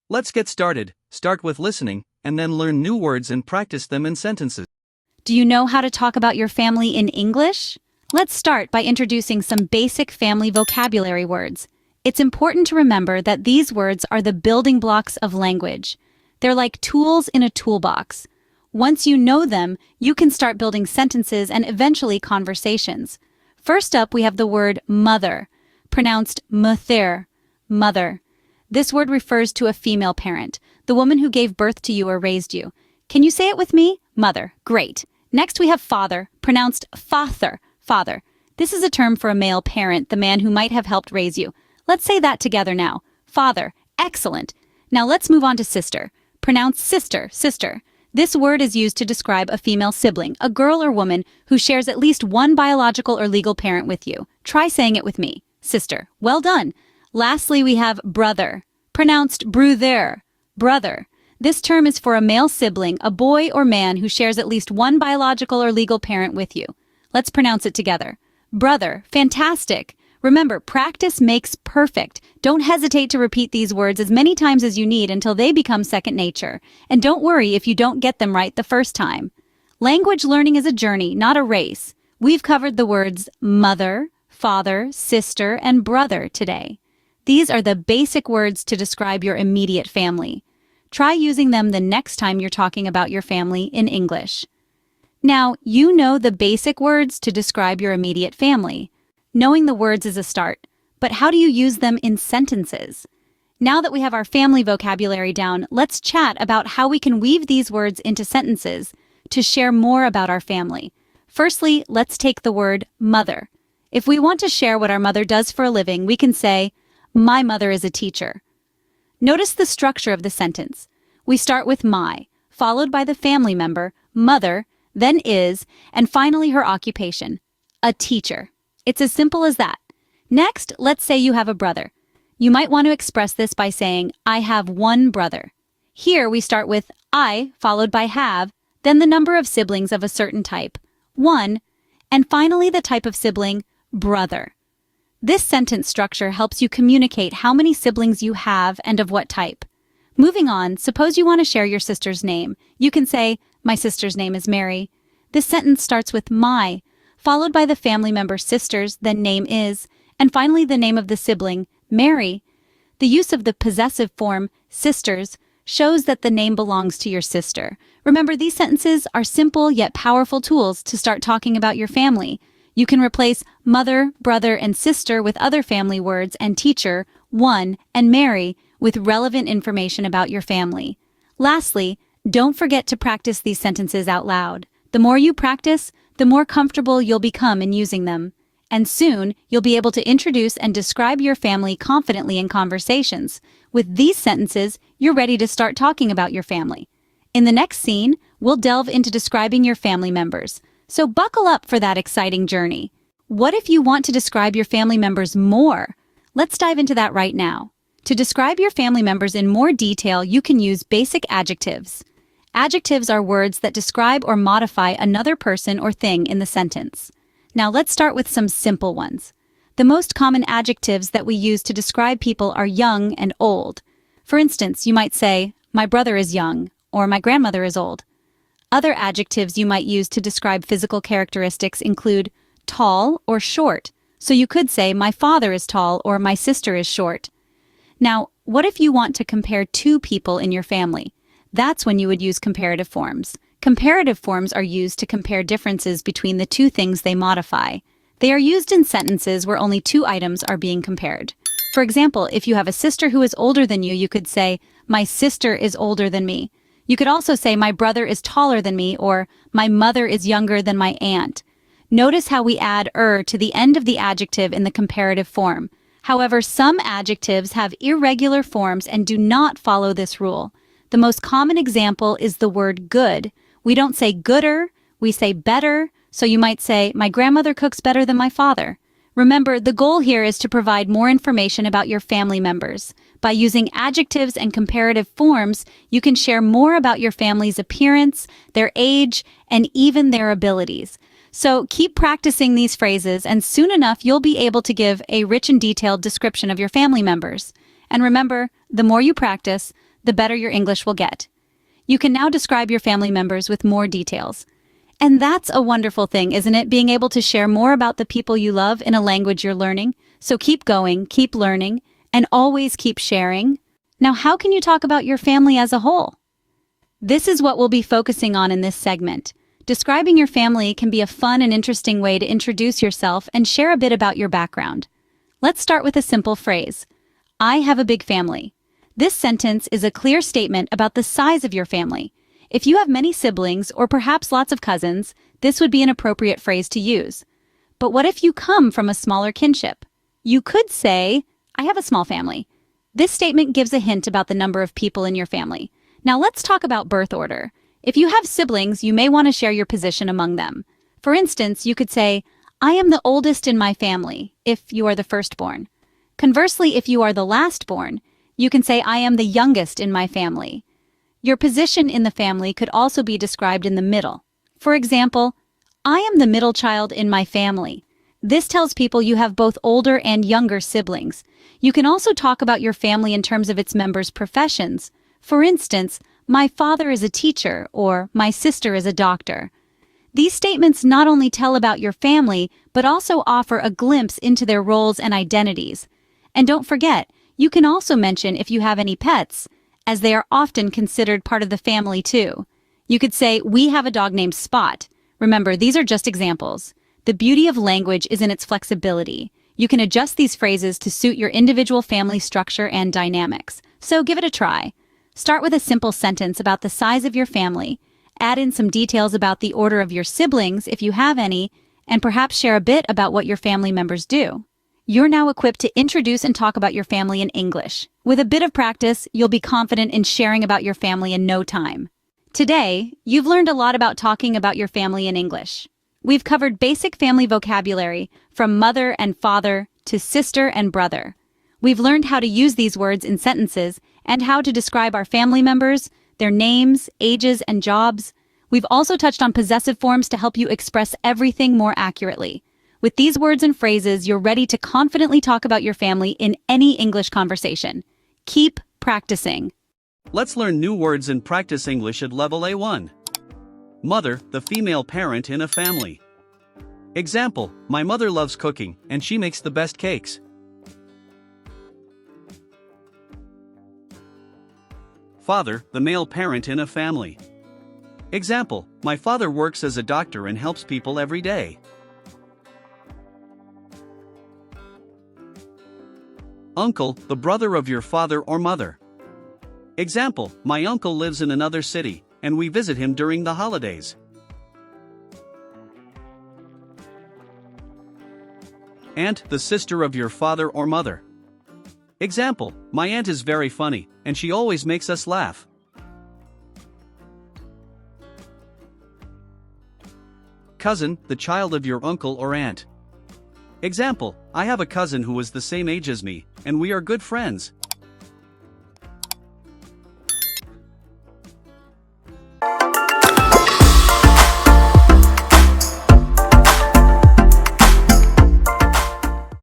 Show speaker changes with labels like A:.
A: Let's get started. Start with listening, and then learn new words and practice them in sentences.
B: Do you know how to talk about your family in English? Let's start by introducing some basic family vocabulary words. It's important to remember that these words are the building blocks of language. They're like tools in a toolbox. Once you know them, you can start building sentences and eventually conversations. First up, we have the word mother, pronounced mother, mother. This word refers to a female parent, the woman who gave birth to you or raised you. Can you say it with me? Mother. Great. Next, we have father, pronounced father, father. This is a term for a male parent, the man who might have helped raise you. Let's say that together now. Father. Excellent. Now let's move on to sister, pronounced sister, sister. This word is used to describe a female sibling, a girl or woman who shares at least one biological or legal parent with you. Try saying it with me. Sister. Well done. Lastly, we have brother, pronounced brother, brother. This term is for a male sibling, a boy or man who shares at least one biological or legal parent with you. Let's pronounce it together. Brother. Fantastic. Remember, practice makes perfect. Don't hesitate to repeat these words as many times as you need until they become second nature. And don't worry if you don't get them right the first time. Language learning is a journey, not a race. We've covered the words mother, father, sister, and brother today. These are the basic words to describe your immediate family. Try using them the next time you're talking about your family in English. Now, you know the basic words to describe your immediate family. Knowing the words is a start, but how do you use them in sentences? Now that we have our family vocabulary down, let's chat about how we can weave these words into sentences to share more about our family. Firstly, let's take the word mother. If we want to share what our mother does for a living, we can say, my mother is a teacher. Notice the structure of the sentence. We start with my, followed by the family member, mother, then is, and finally her occupation, a teacher. It's as simple as that. Next, let's say you have a brother. You might want to express this by saying, I have one brother. Here we start with I, followed by have, then the number of siblings of a certain type, one, and finally the type of sibling, brother. This sentence structure helps you communicate how many siblings you have and of what type. Moving on, suppose you want to share your sister's name. You can say, my sister's name is Mary. This sentence starts with my, followed by the family member sisters, then name is, and finally the name of the sibling, Mary. The use of the possessive form, sisters, shows that the name belongs to your sister. Remember, these sentences are simple yet powerful tools to start talking about your family. You can replace mother, brother, and sister with other family words and teacher, one, and Mary with relevant information about your family. Lastly, don't forget to practice these sentences out loud. The more you practice, the more comfortable you'll become in using them. And soon, you'll be able to introduce and describe your family confidently in conversations. With these sentences, you're ready to start talking about your family. In the next scene, we'll delve into describing your family members. So buckle up for that exciting journey. What if you want to describe your family members more? Let's dive into that right now. To describe your family members in more detail, you can use basic adjectives. Adjectives are words that describe or modify another person or thing in the sentence. Now let's start with some simple ones. The most common adjectives that we use to describe people are young and old. For instance, you might say, my brother is young, or my grandmother is old. Other adjectives you might use to describe physical characteristics include tall or short. So you could say, my father is tall or my sister is short. Now, what if you want to compare two people in your family? That's when you would use comparative forms. Comparative forms are used to compare differences between the two things they modify. They are used in sentences where only two items are being compared. For example, if you have a sister who is older than you could say, my sister is older than me. You could also say, my brother is taller than me, or my mother is younger than my aunt. Notice how we add "er" to the end of the adjective in the comparative form. However, some adjectives have irregular forms and do not follow this rule. The most common example is the word good. We don't say gooder, we say better, so you might say, my grandmother cooks better than my father. Remember, the goal here is to provide more information about your family members. By using adjectives and comparative forms, you can share more about your family's appearance, their age, and even their abilities. So keep practicing these phrases, and soon enough you'll be able to give a rich and detailed description of your family members. And remember, the more you practice, the better your English will get. You can now describe your family members with more details. And that's a wonderful thing, isn't it? Being able to share more about the people you love in a language you're learning. So keep going, keep learning, and always keep sharing. Now, how can you talk about your family as a whole? This is what we'll be focusing on in this segment. Describing your family can be a fun and interesting way to introduce yourself and share a bit about your background. Let's start with a simple phrase. I have a big family. This sentence is a clear statement about the size of your family. If you have many siblings or perhaps lots of cousins, this would be an appropriate phrase to use. But what if you come from a smaller kinship? You could say, I have a small family. This statement gives a hint about the number of people in your family. Now let's talk about birth order. If you have siblings, you may want to share your position among them. For instance, you could say, I am the oldest in my family, if you are the firstborn. Conversely, if you are the lastborn, you can say, I am the youngest in my family. Your position in the family could also be described in the middle. For example, I am the middle child in my family. This tells people you have both older and younger siblings. You can also talk about your family in terms of its members' professions. For instance, my father is a teacher, or my sister is a doctor. These statements not only tell about your family, but also offer a glimpse into their roles and identities. And don't forget, you can also mention if you have any pets, as they are often considered part of the family too. You could say, we have a dog named Spot. Remember, these are just examples. The beauty of language is in its flexibility. You can adjust these phrases to suit your individual family structure and dynamics. So give it a try. Start with a simple sentence about the size of your family. Add in some details about the order of your siblings, if you have any, and perhaps share a bit about what your family members do. You're now equipped to introduce and talk about your family in English. With a bit of practice, you'll be confident in sharing about your family in no time. Today, you've learned a lot about talking about your family in English. We've covered basic family vocabulary, from mother and father to sister and brother. We've learned how to use these words in sentences and how to describe our family members, their names, ages, and jobs. We've also touched on possessive forms to help you express everything more accurately. With these words and phrases, you're ready to confidently talk about your family in any English conversation. Keep practicing.
A: Let's learn new words and practice English at level A1. Mother, the female parent in a family. Example, my mother loves cooking, and she makes the best cakes. Father, the male parent in a family. Example, my father works as a doctor and helps people every day. Uncle, the brother of your father or mother. Example, my uncle lives in another city, and we visit him during the holidays. Aunt, the sister of your father or mother. Example, my aunt is very funny, and she always makes us laugh. Cousin, the child of your uncle or aunt. Example, I have a cousin who is the same age as me, and we are good friends.